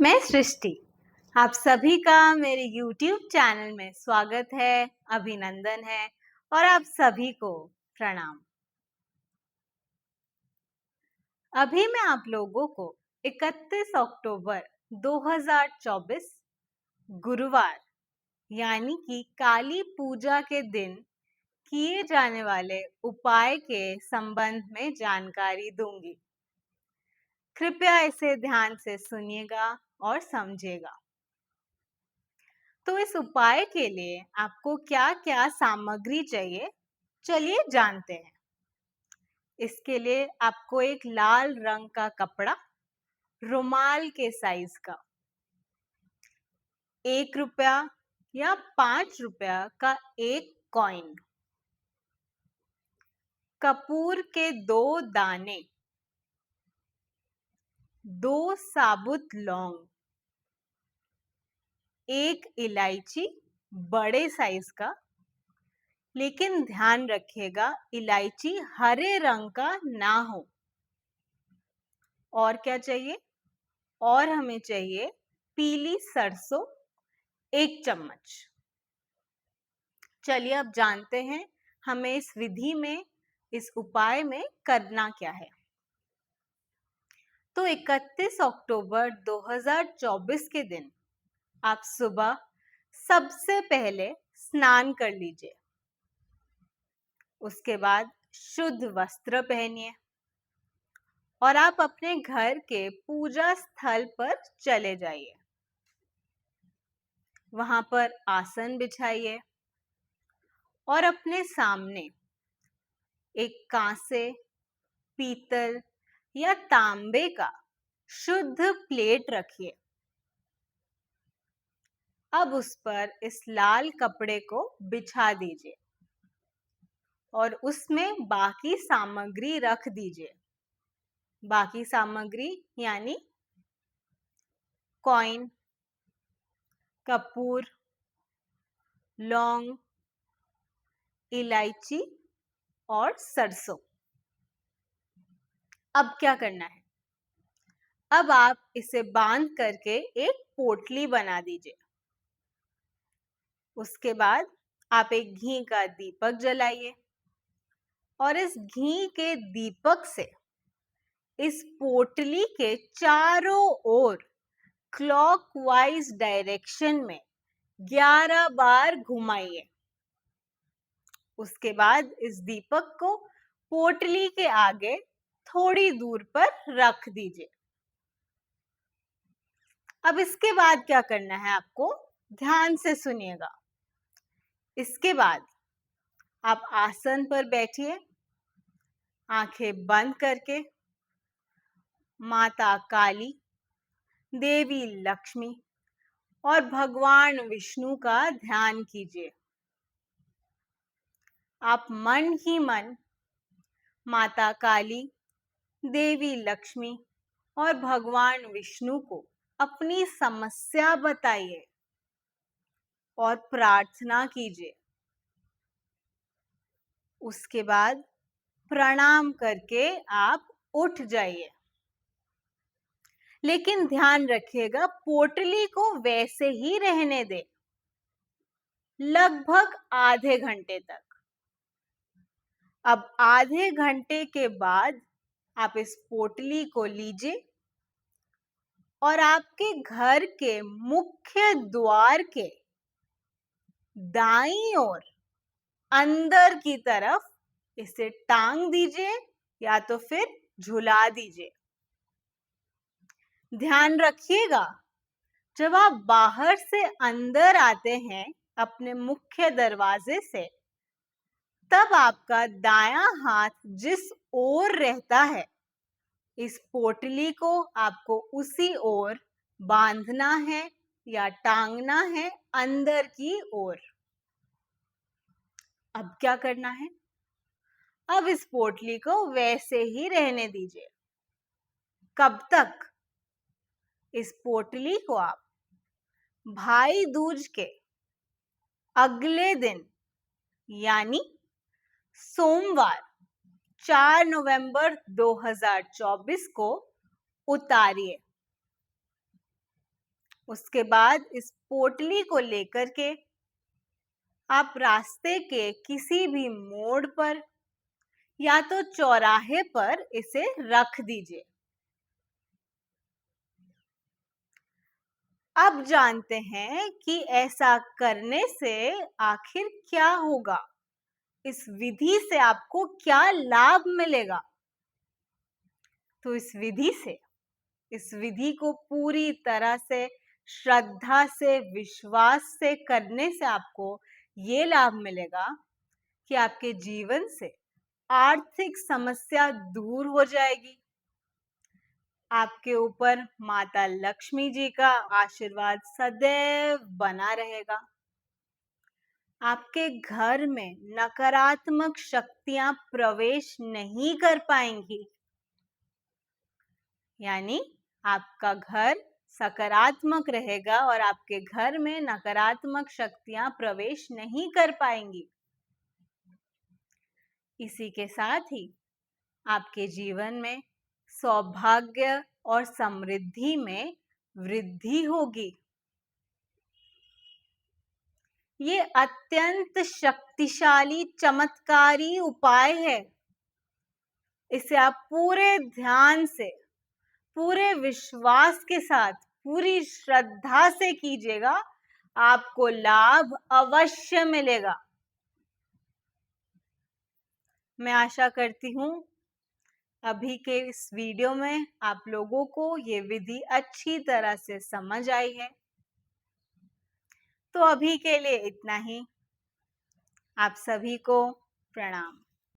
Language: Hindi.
मैं सृष्टि। आप सभी का मेरे YouTube चैनल में स्वागत है, अभिनंदन है और आप सभी को प्रणाम। अभी मैं आप लोगों को 31 अक्टूबर 2024 गुरुवार यानी कि काली पूजा के दिन किए जाने वाले उपाय के संबंध में जानकारी दूंगी। कृपया इसे ध्यान से सुनिएगा और समझिएगा। तो इस उपाय के लिए आपको क्या-क्या सामग्री चाहिए, चलिए जानते हैं। इसके लिए आपको एक लाल रंग का कपड़ा, रुमाल के साइज का, 1 रुपया या 5 रुपया का एक कॉइन, कपूर के 2 दाने, 2 साबुत लौंग, 1 इलायची बड़े साइज का, लेकिन ध्यान रखिएगा इलायची हरे रंग का ना हो। और क्या चाहिए? और हमें चाहिए पीली सरसों 1 चम्मच। चलिए अब जानते हैं हमें इस विधि में, इस उपाय में करना क्या है। तो 31 अक्टूबर 2024 के दिन आप सुबह सबसे पहले स्नान कर लीजिए। उसके बाद शुद्ध वस्त्र पहनिए और आप अपने घर के पूजा स्थल पर चले जाइए। वहां पर आसन बिछाइए और अपने सामने एक कांसे, पीतल या तांबे का शुद्ध प्लेट रखिए। अब उस पर इस लाल कपड़े को बिछा दीजिए और उसमें बाकी सामग्री रख दीजिए। बाकी सामग्री यानी कॉइन, कपूर, लौंग, इलायची और सरसों। अब क्या करना है? अब आप इसे बांध करके एक पोटली बना दीजिए। उसके बाद आप एक घी का दीपक जलाइए और इस घी के दीपक से इस पोटली के चारों ओर क्लॉकवाइज डायरेक्शन में 11 बार घुमाइए। उसके बाद इस दीपक को पोटली के आगे थोड़ी दूर पर रख दीजिए। अब इसके बाद क्या करना है आपको? ध्यान से सुनिएगा। इसके बाद आप आसन पर बैठिए, आंखें बंद करके माता काली, देवी लक्ष्मी और भगवान विष्णु का ध्यान कीजिए। आप मन ही मन माता काली, देवी लक्ष्मी और भगवान विष्णु को अपनी समस्या बताइए और प्रार्थना कीजिए। उसके बाद प्रणाम करके आप उठ जाइए। लेकिन ध्यान रखिएगा पोटली को वैसे ही रहने दें, लगभग आधे घंटे तक। अब आधे घंटे के बाद आप इस पोटली को लीजिए और आपके घर के मुख्य द्वार के दाईं ओर अंदर की तरफ इसे टांग दीजिए या तो फिर झुला दीजिए। ध्यान रखिएगा जब आप बाहर से अंदर आते हैं अपने मुख्य दरवाजे से, तब आपका दायां हाथ जिस ओर रहता है, इस पोटली को आपको उसी ओर बांधना है या टांगना है अंदर की ओर। अब क्या करना है? अब इस पोटली को वैसे ही रहने दीजिए। कब तक? इस पोटली को आप भाई दूज के अगले दिन यानी सोमवार 4 नवंबर 2024 को उतारिए। उसके बाद इस पोटली को लेकर के आप रास्ते के किसी भी मोड़ पर या तो चौराहे पर इसे रख दीजिए। अब जानते हैं कि ऐसा करने से आखिर क्या होगा? इस विधि से आपको क्या लाभ मिलेगा? तो इस विधि को पूरी तरह से श्रद्धा से, विश्वास से करने से आपको ये लाभ मिलेगा कि आपके जीवन से आर्थिक समस्या दूर हो जाएगी। आपके ऊपर माता लक्ष्मी जी का आशीर्वाद सदैव बना रहेगा। आपके घर में नकारात्मक शक्तियां प्रवेश नहीं कर पाएंगी। यानी आपका घर सकारात्मक रहेगा और आपके घर में नकारात्मक शक्तियां प्रवेश नहीं कर पाएंगी। इसी के साथ ही आपके जीवन में सौभाग्य और समृद्धि में वृद्धि होगी। ये अत्यंत शक्तिशाली चमत्कारी उपाय है। इसे आप पूरे ध्यान से, पूरे विश्वास के साथ, पूरी श्रद्धा से कीजिएगा, आपको लाभ अवश्य मिलेगा। मैं आशा करती हूँ अभी के इस वीडियो में आप लोगों को ये विधि अच्छी तरह से समझ आई है। तो अभी के लिए इतना ही। आप सभी को प्रणाम।